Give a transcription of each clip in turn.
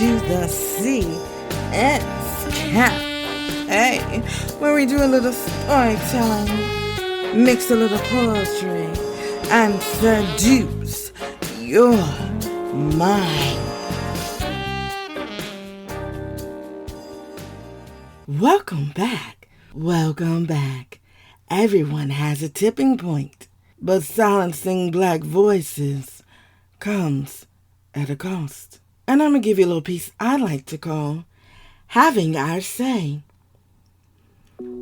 to the CS Cafe, where we do a little storytelling, mix a little poetry, and seduce your mind. Welcome back. Welcome back. Everyone has a tipping point, but silencing black voices comes at a cost. And I'm going to give you a little piece I like to call Having Our Say.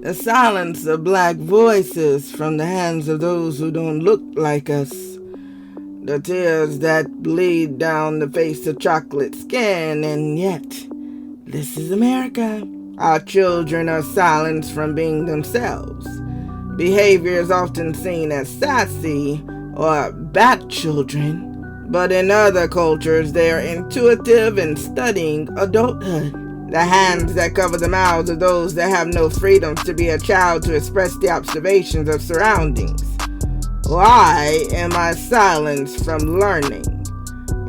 The silence of black voices from the hands of those who don't look like us. The tears that bleed down the face of chocolate skin, and yet, this is America. Our children are silenced from being themselves. Behavior is often seen as sassy or bad children, but in other cultures they are intuitive and studying adulthood. The hands that cover the mouths of those that have no freedom to be a child to express the observations of surroundings. Why am I silenced from learning?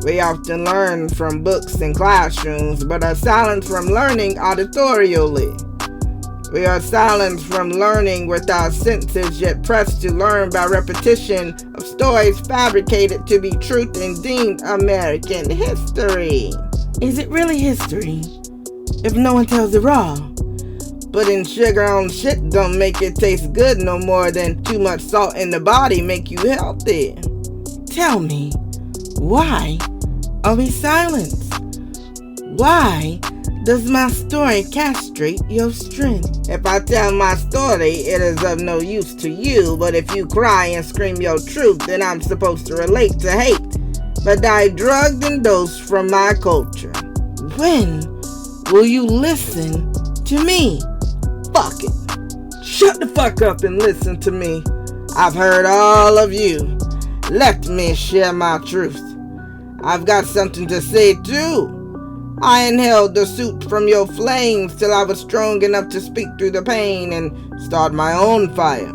We often learn from books and classrooms, but are silenced from learning auditorially. We are silenced from learning with our senses, yet pressed to learn by repetition of stories fabricated to be truth and deemed American history. Is it really history if no one tells it raw? Putting sugar on shit don't make it taste good no more than too much salt in the body make you healthy. Tell me, why are we silenced? Why does my story castrate your strength? If I tell my story, it is of no use to you, but if you cry and scream your truth, then I'm supposed to relate to hate, but die drugged and dosed from my culture. When will you listen to me? Fuck it. Shut the fuck up and listen to me. I've heard all of you. Let me share my truth. I've got something to say too. I inhaled the soot from your flames till I was strong enough to speak through the pain and start my own fire.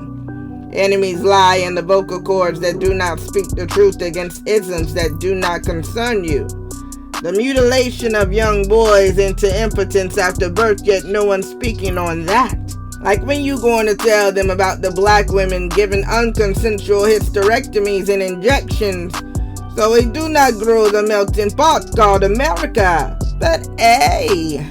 Enemies lie in the vocal cords that do not speak the truth against isms that do not concern you. The mutilation of young boys into impotence after birth, yet no one speaking on that. Like when you going to tell them about the black women given unconsensual hysterectomies and injections so we do not grow the melting pot called America. But hey,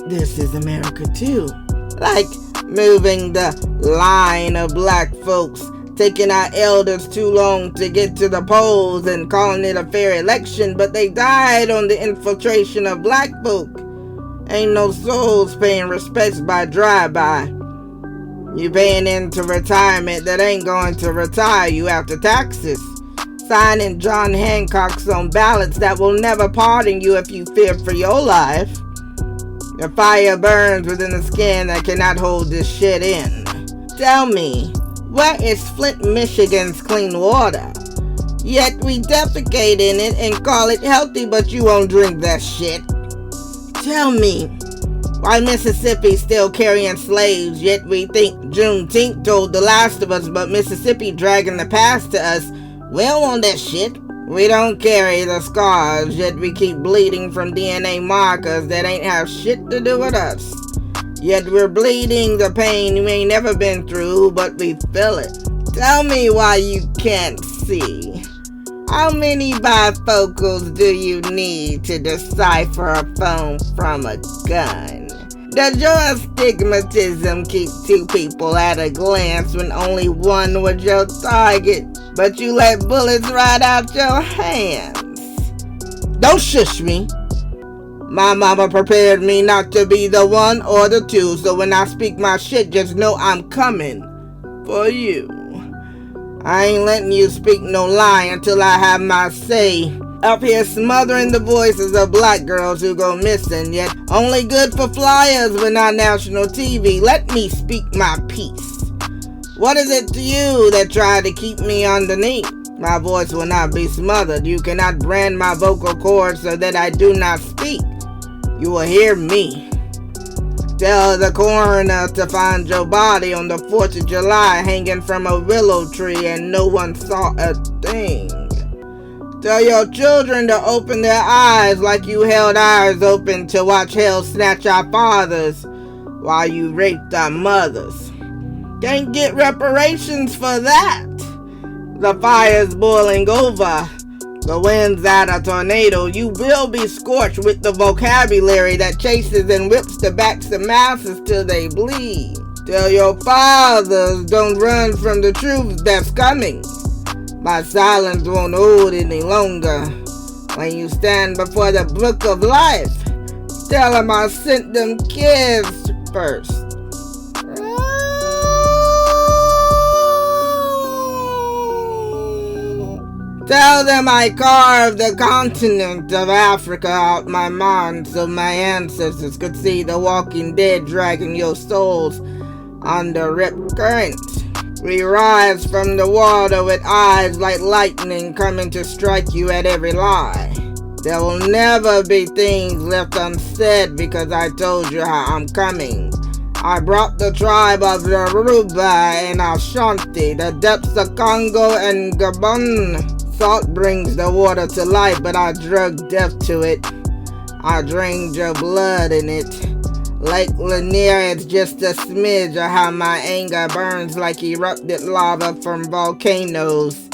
this is America too. Like moving the line of black folks, taking our elders too long to get to the polls and calling it a fair election, but they died on the infiltration of black folk. Ain't no souls paying respects by drive-by. You paying into retirement that ain't going to retire you after taxes. Signing John Hancock's on ballots that will never pardon you if you fear for your life. The fire burns within the skin that cannot hold this shit in. Tell me, where is Flint, Michigan's clean water? Yet we defecate in it and call it healthy, but you won't drink that shit. Tell me, why Mississippi still carrying slaves, yet we think Juneteenth told the last of us, but Mississippi dragging the past to us. We don't want that shit. We don't carry the scars, yet we keep bleeding from DNA markers that ain't have shit to do with us. Yet we're bleeding the pain we ain't never been through, but we feel it. Tell me why you can't see. How many bifocals do you need to decipher a phone from a gun? Does your astigmatism keep two people at a glance when only one was your target, but you let bullets right out your hands? Don't shush me. My mama prepared me not to be the one or the two, so when I speak my shit, just know I'm coming for you. I ain't letting you speak no lie until I have my say. Up here smothering the voices of black girls who go missing, yet only good for flyers but not national TV. Let me speak my piece. What is it to you that tried to keep me underneath? My voice will not be smothered. You cannot brand my vocal cords so that I do not speak. You will hear me. Tell the coroner to find your body on the 4th of July hanging from a willow tree and no one saw a thing. Tell your children to open their eyes like you held ours open to watch hell snatch our fathers while you raped our mothers. Can't get reparations for that. The fire's boiling over. The wind's at a tornado. You will be scorched with the vocabulary that chases and whips the backs of masses till they bleed. Tell your fathers don't run from the truth that's coming. My silence won't hold any longer. When you stand before the book of life, tell them I sent them kids first. Tell them I carved the continent of Africa out my mind so my ancestors could see the walking dead dragging your souls on the ripped current. We rise from the water with eyes like lightning coming to strike you at every lie. There will never be things left unsaid because I told you how I'm coming. I brought the tribe of Yoruba and Ashanti, the depths of Congo and Gabon. Salt brings the water to life, but I drug death to it. I drained your blood in it. Lake Lanier is just a smidge of how my anger burns like erupted lava from volcanoes.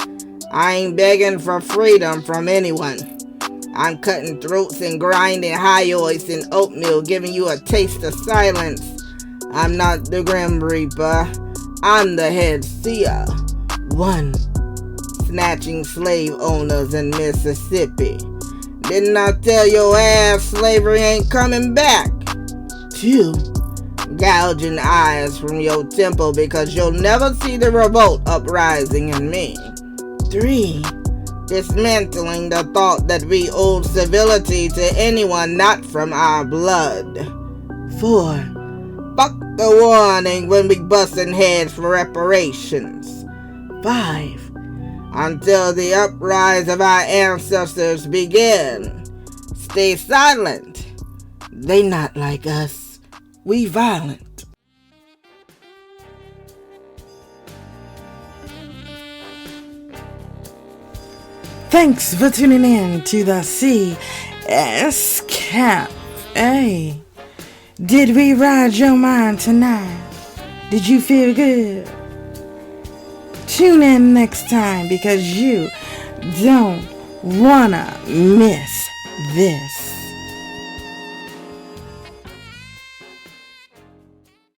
I ain't begging for freedom from anyone. I'm cutting throats and grinding hyoids in oatmeal, giving you a taste of silence. I'm not the Grim Reaper. I'm the head seer. One. Snatching slave owners in Mississippi. Didn't I tell your ass slavery ain't coming back? 2. Gouging eyes from your temple because you'll never see the revolt uprising in me. 3. Dismantling the thought that we owed civility to anyone not from our blood. 4. Fuck the warning when we bustin' heads for reparations. 5. Until the uprise of our ancestors begin, stay silent. They not like us. We violent. Thanks for tuning in to the CS Cafe. Did we ride your mind tonight? Did you feel good? Tune in next time because you don't wanna miss this.